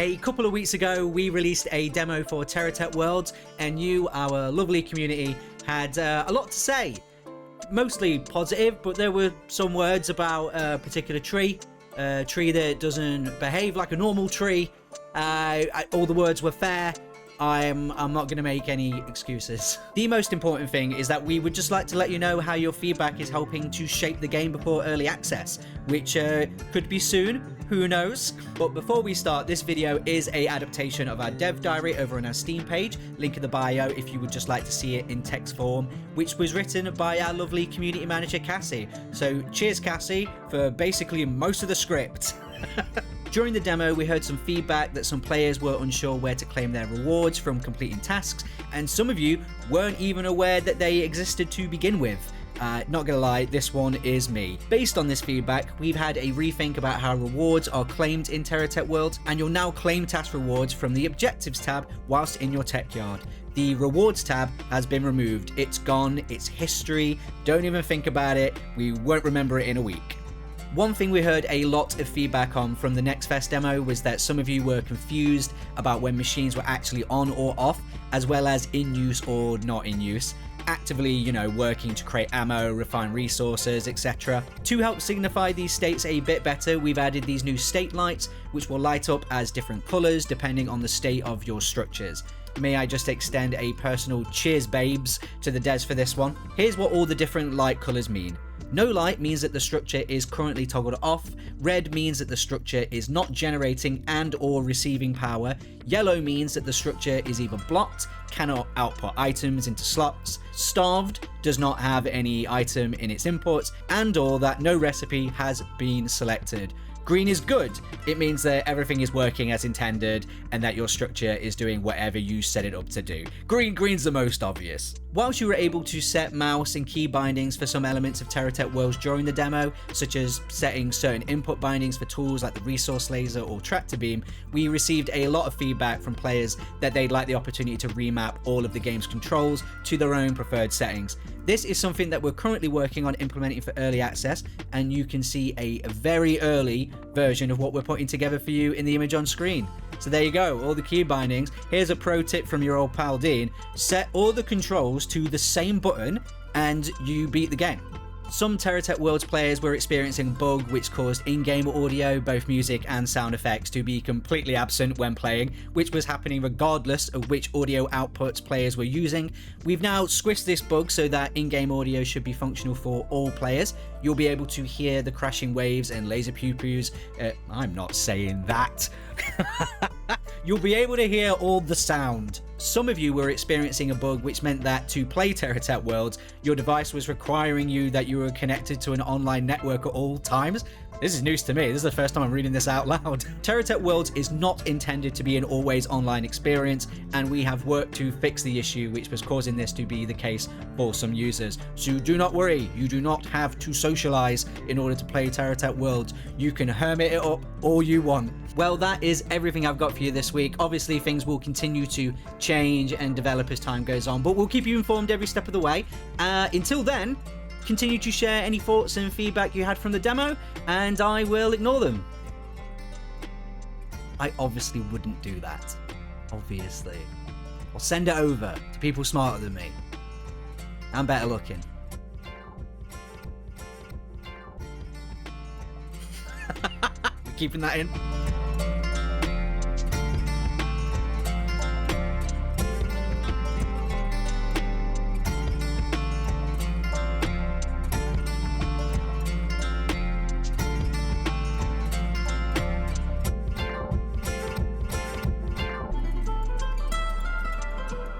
A couple of weeks ago, we released a demo for TERRATECH WORLDS, and you, our lovely community, had a lot to say. Mostly positive, but there were some words about a particular tree, a tree that doesn't behave like a normal tree. All the words were fair. I'm not going to make any excuses. The most important thing is that we would just like to let you know how your feedback is helping to shape the game before early access, which could be soon, who knows? But before we start, this video is a adaptation of our dev diary over on our Steam page, link in the bio if you would just like to see it in text form, which was written by our lovely community manager Cassie. So cheers Cassie for basically most of the script. During the demo, we heard some feedback that some players were unsure where to claim their rewards from completing tasks, and some of you weren't even aware that they existed to begin with. Not gonna lie, this one is me. Based on this feedback, we've had a rethink about how rewards are claimed in TERRATECH Worlds, and you'll now claim task rewards from the Objectives tab whilst in your tech yard. The Rewards tab has been removed. It's gone, it's history, don't even think about it, we won't remember it in a week. One thing we heard a lot of feedback on from the Next Fest demo was that some of you were confused about when machines were actually on or off, as well as in use or not in use, actively, working to create ammo, refine resources, etc. To help signify these states a bit better, we've added these new state lights, which will light up as different colours depending on the state of your structures. May I just extend a personal cheers babes to the devs for this one. Here's what all the different light colours mean. No light means that the structure is currently toggled off. Red means that the structure is not generating and or receiving power. Yellow means that the structure is either blocked, cannot output items into slots, starved, does not have any item in its inputs, and or that no recipe has been selected. Green is good. It means that everything is working as intended and that your structure is doing whatever you set it up to do. Green's the most obvious. Whilst you were able to set mouse and key bindings for some elements of TERRATECH Worlds during the demo, such as setting certain input bindings for tools like the resource laser or tractor beam, we received a lot of feedback from players that they'd like the opportunity to remap all of the game's controls to their own preferred settings. This is something that we're currently working on implementing for early access, and you can see a very early version of what we're putting together for you in the image on screen. So there you go, all the key bindings. Here's a pro tip from your old pal Dean. Set all the controls to the same button and you beat the game. Some TERRATECH Worlds players were experiencing a bug which caused in-game audio, both music and sound effects, to be completely absent when playing, which was happening regardless of which audio outputs players were using. We've now squished this bug so that in-game audio should be functional for all players. You'll be able to hear the crashing waves and laser pew-pews. I'm not saying that. You'll be able to hear all the sound. Some of you were experiencing a bug which meant that to play TERRATECH Worlds, your device was requiring you that you were connected to an online network at all times. This is news to me. This is the first time I'm reading this out loud. TERRATECH Worlds is not intended to be an always online experience, and we have worked to fix the issue which was causing this to be the case for some users. So do not worry, you do not have to socialize in order to play TERRATECH Worlds. You can hermit it up all you want. Well, that is everything I've got for you this week. Obviously, things will continue to change and develop as time goes on, but we'll keep you informed every step of the way. Until then, continue to share any thoughts and feedback you had from the demo, and I will ignore them. I obviously wouldn't do that. Obviously. I'll send it over to people smarter than me. And better looking. Keeping that in.